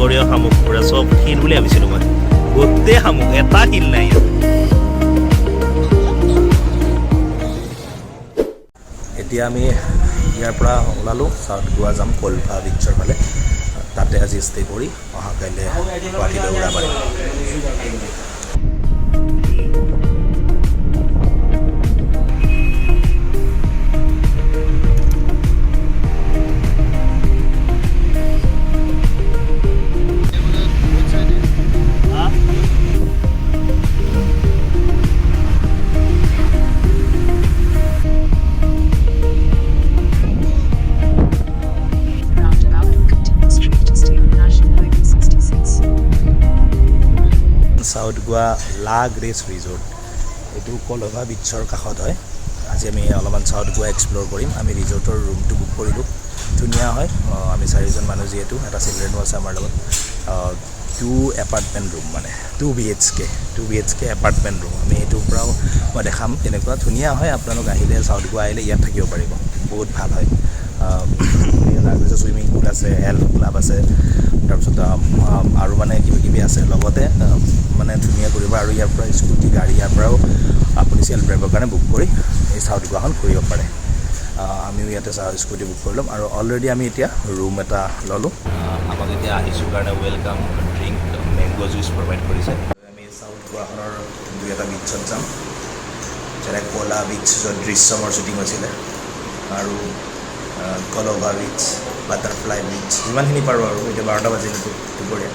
সাগৰীয় শামুক পুৰা চব শিল বুলি ভাবিছিলোঁ মই গোটেই শামুক এটা শিল নাই ইয়াত এতিয়া আমি ইয়াৰ পৰা ওলালোঁ চাউথ গোৱা যাম কলফা বিচৰ ফালে তাতে আজি ষ্টে কৰি অহা কাইলৈ গুৱাহাটীলৈ উৰা মাৰিম সাউথ গোৱা লা গ্ৰেছ ৰিজৰ্ট এইটো কলভা বিচৰ কাষত হয় আজি আমি অলপমান সাউথ গোৱা এক্সপ্ল'ৰ কৰিম আমি ৰিজৰ্টৰ ৰুমটো বুক কৰিলোঁ ধুনীয়া হয় আমি 4জন মানুহ যিহেতু এটা চিলড্ৰেনো আছে আমাৰ লগত 2 এপাৰ্টমেণ্ট ৰুম মানে 2 BHK এপাৰ্টমেণ্ট ৰুম আমি এইটোৰ পৰাও মই দেখাম তেনেকুৱা ধুনীয়া হয় আপোনালোক আহিলে সাউথ গোৱা আহিলে ইয়াত থাকিব পাৰিব বহুত ভাল হয় ছুইমিং পুল আছে হেল্থ ক্লাব আছে তাৰপিছত আৰু মানে কিবাকিবি আছে লগতে মানে ধুনীয়া কৰিব আৰু ইয়াৰ পৰা স্কুটি গাড়ী ইয়াৰ পৰাও আপুনি চেল্ফ ড্ৰাইভৰ কাৰণে বুক কৰি এই সাউথ গোৱাখন ঘূৰিব পাৰে আমিও ইয়াতে স্কুটি বুক কৰি ল'ম আৰু অলৰেডি আমি এতিয়া ৰুম এটা ল'লোঁ আমাক এতিয়া আহিছোঁ কাৰণে welcome drink mango' juice provide কৰিছে আমি সাউথ গোৱাখনৰ 2 বিচত যাম যেনে কলা বিচ য'ত দৃশ্যমৰ শ্বুটিং হৈছিলে আৰু কলভা বিচ বাটাৰফ্লাই বিচ যিমানখিনি পাৰোঁ আৰু এতিয়া 12টা বাজিলেতো দুপৰীয়া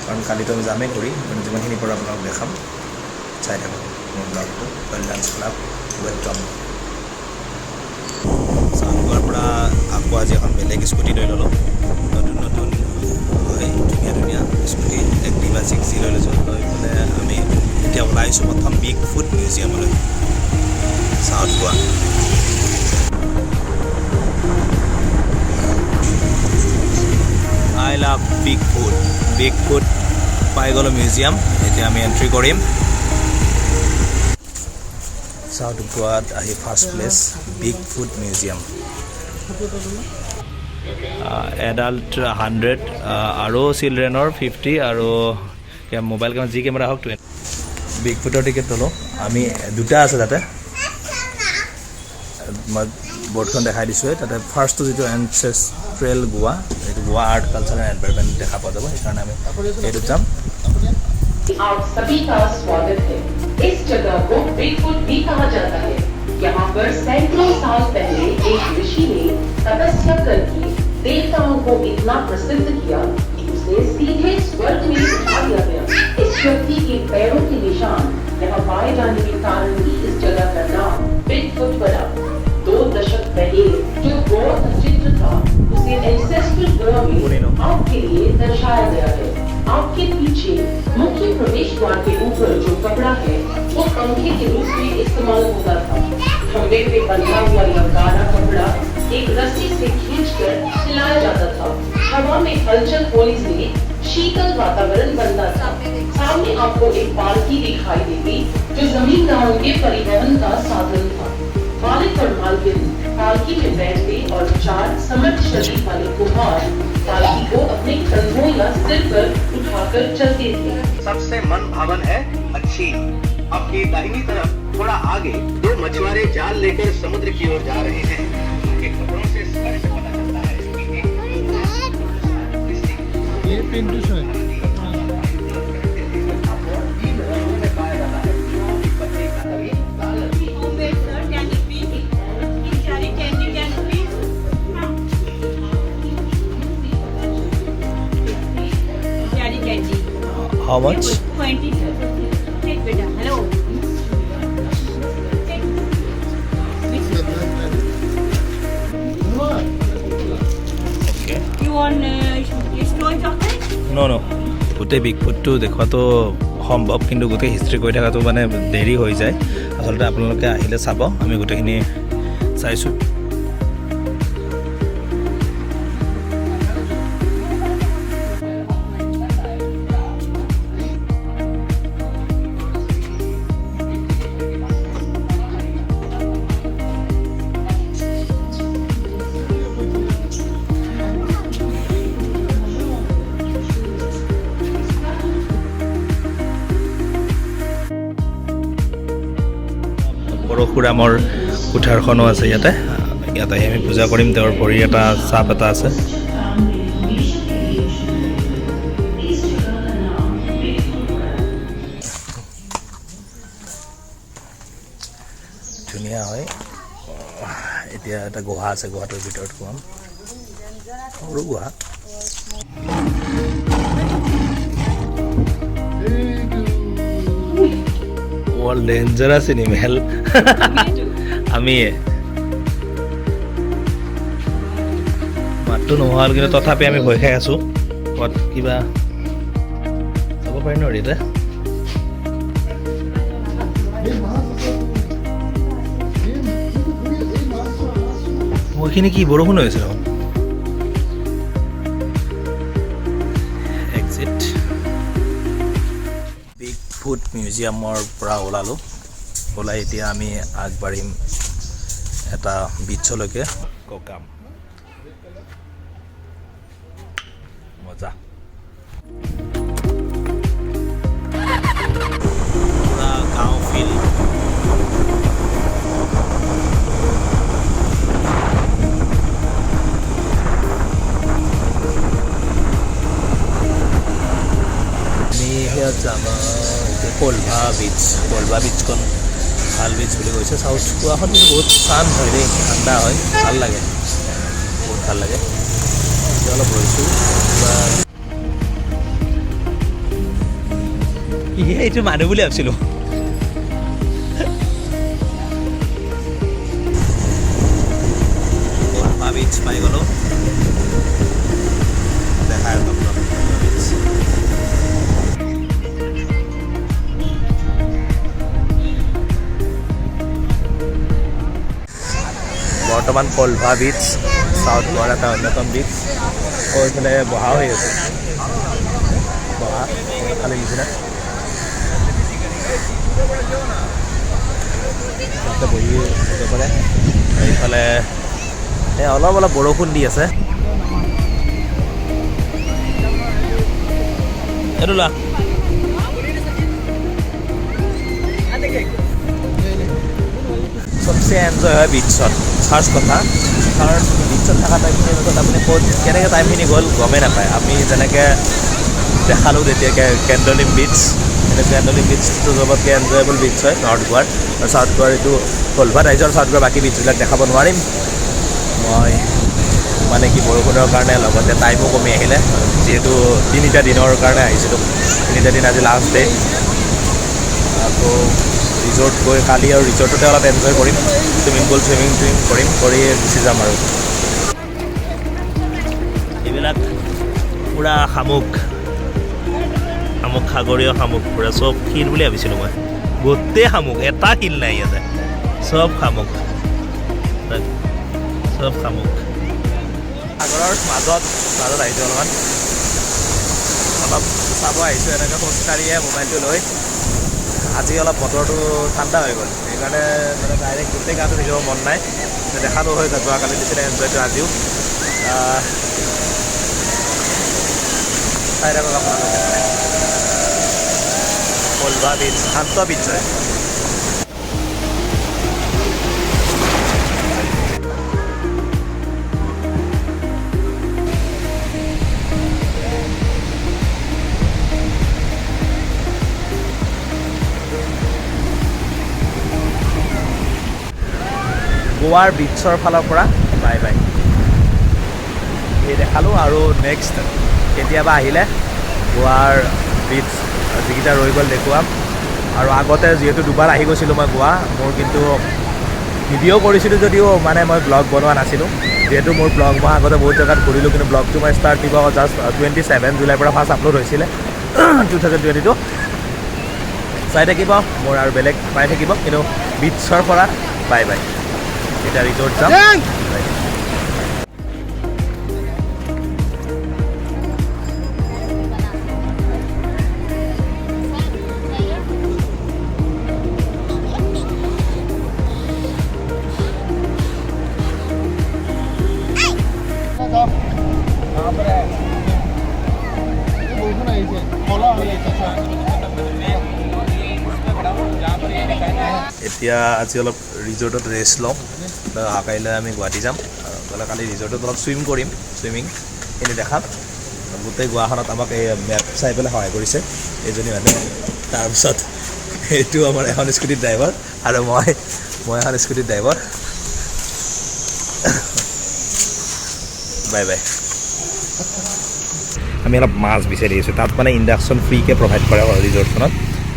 কাৰণ কালিতো আমি যামেই কৰি যিমানখিনি পাৰোঁ আপোনালোক দেখাম চাই থাকক মোৰ ব্লগটো ডান্স ক্লাব ৱেলকাম সাউথ গোৱাৰ পৰা আকৌ আজি এখন বেলেগ স্কুটি লৈ ল'লোঁ নতুন হয় ধুনীয়া স্কুটি এক্টিভা 60 লৈ লৈছোঁ লৈ পেলাই আমি এতিয়া ওলাই আহিছোঁ প্ৰথম বিগ ফুড মিউজিয়ামলৈ south Goa I love big food পাই গ'লো মিউজিয়াম এতিয়া আমি এণ্ট্ৰি কৰিম সাউথ গোৱাত আহি first place big food museum adult 100 আৰু চিলড্ৰেনৰ 50 আৰু মোবাইল কেমেৰা যি কেমেৰা হওক 20 বিগ ফুডৰ টিকেট ল'লোঁ আমি 2টা আছে তাতে মই বৰ্ডখন দেখাই দিছোঁ তাতে ফাৰ্ষ্টটো যিটো এনচেষ্ট্ৰেল গোৱা এইটো গোৱা আৰ্ট কালচাৰ এণ্ড এনভাইৰনমেণ্ট দেখা পোৱা যাব সেইকাৰণে আমি এইটোত যাম आप सभी का स्वागत है इस जगह को बिग फुट भी कहा जाता है यहाँ पर सैकड़ों साल पहले एक ऋषि ने तपस्या करके देवताओं को इतना प्रसिद्ध किया कि उसे सीधे स्वर्ग में उठा दिया गया इस व्यक्ति के पैरों के निशान यहाँ पाए जाने के कारण ही इस जगह का नाम बिग फुट पड़ा 2 दशक पहले जो गोवा का चित्र था उसे एंसेस्ट्रल गोवा में आपके लिए दर्शाया गया है आपके पीछे मुख्य प्रवेश द्वार के ऊपर जो कपड़ा है वो पंखे के रूप में इस्तेमाल होता था खंबे पे बंधा हुआ यह काला कपड़ा एक रस्सी से खींचकर हिलाया जाता था हवा में हलचल होने से शीतल वातावरण बनता था सामने आपको एक पालकी दिखाई देगी जो जमींदारों के परिवहन का साधन था मालिक और मालकिन पालकी में बैठते और 4 समर्थ शरीर वाले कुम्हार पालकी को अपने कंधों या सिर पर उठाकर चलते थे सबसे मन भावन है अच्छी आपकी दाहिनी तरफ थोड़ा आगे 2 मछुआरे जाल लेकर समुद्र की ओर जा रहे हैं उनके कपड़ों से स्पष्ट पता चलता है कि ये पिंटू है How much? 20. Take beta. Hello. Okay. You want stone chocolate? No. গোটেই বিগ ফুডটো দেখুৱাটো সম্ভৱ কিন্তু গোটেই হিষ্ট্ৰী কৰি থকাটো মানে দেৰি হৈ যায় আচলতে আপোনালোকে আহিলে চাব আমি গোটেইখিনি চাইছোঁ পৰশুৰামৰ কুঠাৰখনো আছে ইয়াতে আহি আমি পূজা কৰিম তেওঁৰ ভৰিৰ এটা চাপ এটা আছে ধুনীয়া হয় এতিয়া এটা গুহা আছে গুহাটোৰ ভিতৰত সোমাম সৰু গুহা All dangerous animal. আমি মাতটো নোহোৱাল কিন্তু তথাপি আমি ভয় খাই আছো ক'ত কিবা চাব পাৰি ন এতিয়া এইখিনি কি বৰষুণ হৈ আছে এক্সিট ফুড মিউজিয়ামৰ পৰা ওলাই এতিয়া আমি আগবাঢ়িম এটা বিচলৈকে ককাম মজা পুৰা গাঁও ফিল যাম কলভা বীচখন ভাল বীচ বুলি কৈছে চাউথ গোৱাখন কিন্তু বহুত শান্ত হয় দেই ঠাণ্ডা হয় ভাল লাগে বহুত ভাল লাগে এতিয়া অলপ ৰৈছোঁ এইটো মানুহ বুলি ভাবিছিলোঁ কলভা বীচ পাই গ'লোঁ দেখাই বৰ্তমান কলভা বীচ সাউথ গোৱাৰ এটা অন্যতম বীচ এইফালে বহা হৈ আছে বহা খালি নিচিনা তাতে বহি থাকিব পাৰে এইফালে অলপ অলপ বৰষুণ দি আছে এইটো লা চবচে এনজয় হয় বিচত ফাৰ্ষ্ট কথা কাৰণ বিচত থকা টাইমখিনিৰ মাজত আপুনি ক'ত কেনেকৈ টাইমখিনি গ'ল গমেই নাপায় আমি যেনেকৈ দেখালোঁ তেতিয়াকৈ কেণ্ডলিম বীচ কেণ্ডলিম বীচটো চবতকৈ এনজয়েবল বীচ হয় নৰ্থ গোৱাৰ আৰু চাউথ গোৱাৰ এইটো কলভা ৰাইজৰ চাউথ গোৱাৰ বাকী বীচবিলাক দেখাব নোৱাৰিম মই মানে কি বৰষুণৰ কাৰণে লগতে টাইমো কমি আহিলে যিহেতু 3টা দিনৰ কাৰণে আহিছিলোঁ 3টা দিন আজি লাষ্ট ডে আকৌ ৰিজৰ্ট গৈ কালি আৰু ৰিজৰ্টতে অলপ এনজয় কৰিম চুইমিং পুল চুইমিং কৰিম কৰি গুচি যাম আৰু এইবিলাক পূৰা শামুক সাগৰীয় শামুক পূৰা চব শিল বুলি ভাবিছিলোঁ মই গোটেই শামুক এটা শিল নাই ইয়াতে চব শামুক সাগৰৰ মাজত আহিছোঁ অলপ চাব আহিছোঁ এনেকৈ খোজকাঢ়িয়ে মোবাইলটো লৈ আজি অলপ বতৰটো ঠাণ্ডা হৈ গ'ল সেইকাৰণে মানে ডাইৰেক্ট গোটেই গাটো থাকিব মন নাই দেখাটো হৈ যায় যোৱাকালি নিচিনা এনজয়টো আজিও চাই থাকক আপোনালোকে কলভা বীচ শান্ত বীচ হয় গোৱাৰ বিচৰ ফালৰ পৰা বাই বাই এই দেখালোঁ আৰু নেক্সট কেতিয়াবা আহিলে গোৱাৰ বিচ যিকেইটা ৰৈ গ'ল দেখুৱাম আৰু আগতে যিহেতু দুবাৰ আহি গৈছিলোঁ মই গোৱা মোৰ কিন্তু ভিডিঅ' কৰিছিলোঁ যদিও মানে মই ব্লগ বনোৱা নাছিলোঁ যিহেতু মোৰ ব্লগ মই আগতে বহুত জেগাত ঘূৰিলোঁ কিন্তু ব্লগটো মই ষ্টাৰ্ট দিব জাষ্ট 27 জুলাইৰ পৰা ফাৰ্ষ্ট আপলোড হৈছিলে 2022 চাই থাকিব মোৰ আৰু বেলেগ পাই থাকিব কিন্তু বিচৰ পৰা বাই বাই এটা ৰিজৰ্ট যাম এতিয়া আজি অলপ ৰিজৰ্টত ৰেষ্ট ল'ম কাইলৈ আমি গুৱাহাটী যাম গ'লে কালি ৰিজৰ্টত অলপ চুইমিং এইখিনি দেখাম গোটেই গোৱাখনত আমাক এই মেপ চাই পেলাই সহায় কৰিছে এইজনী মানুহে তাৰপিছত এইটো আমাৰ এখন স্কুটিৰ ড্ৰাইভাৰ আৰু মই এখন স্কুটিৰ ড্ৰাইভাৰ বাই আমি অলপ মাছ বিচাৰি আছোঁ তাত মানে ইণ্ডাকশ্যন ফ্ৰীকৈ প্ৰভাইড কৰে ৰিজৰ্টখনত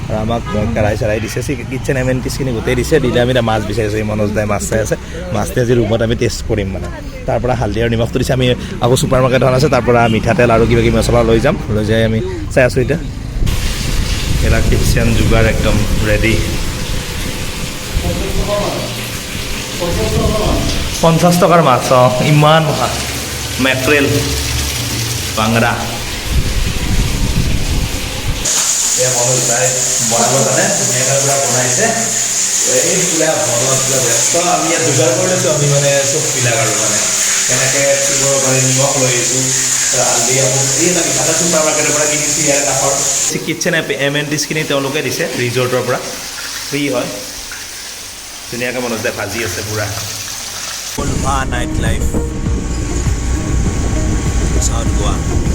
আৰু আমাক কেৰাহী চেৰাহী দিছে কিটচেন এমেনিটিছখিনি গোটেই দিছে দিলে আমি এতিয়া মাছ বিচাৰিছোঁ এই মনোজ দাই মাছ চাই আছে মাছটো আজি ৰুমত আমি টেষ্ট কৰিম মানে তাৰ পৰা হালধি আৰু নিমখটো দিছে আমি আকৌ ছুপাৰ মাৰ্কেট এখন আছে তাৰ পৰা মিঠাতেল আৰু কিবা কিবি মছলা লৈ যাম লৈ যাই আমি চাই আছোঁ এতিয়া এটা কিটচেন যোগাৰ একদম ৰেডি 50 টকাৰ মাছ ইমান মেক্ৰেল বাংৰা মনোজ দাই বনাব জানে ধুনীয়াকৈ পূৰা বনাইছে এই পূৰা বনোৱা পূৰা ব্যস্ত আমি ইয়াত যোগাৰ কৰি লৈছোঁ আমি মানে চববিলাক আৰু মানে কেনেকৈ চুবৰ পাৰি নিমখ লৈ আহিছোঁ হালধি আকৌ এই মিঠাতেল ছুপাৰ মাৰ্কেটৰ পৰা কিনিছোঁ ইয়াৰ কাষৰ কিটচেন এমেনিটিছখিনি তেওঁলোকে দিছে ৰিজৰ্টৰ পৰা ফ্ৰী হয় ধুনীয়াকৈ মনোজ দাই ভাজি আছে পূৰা ফুলভা নাইট লাইফ চাউথ গোৱা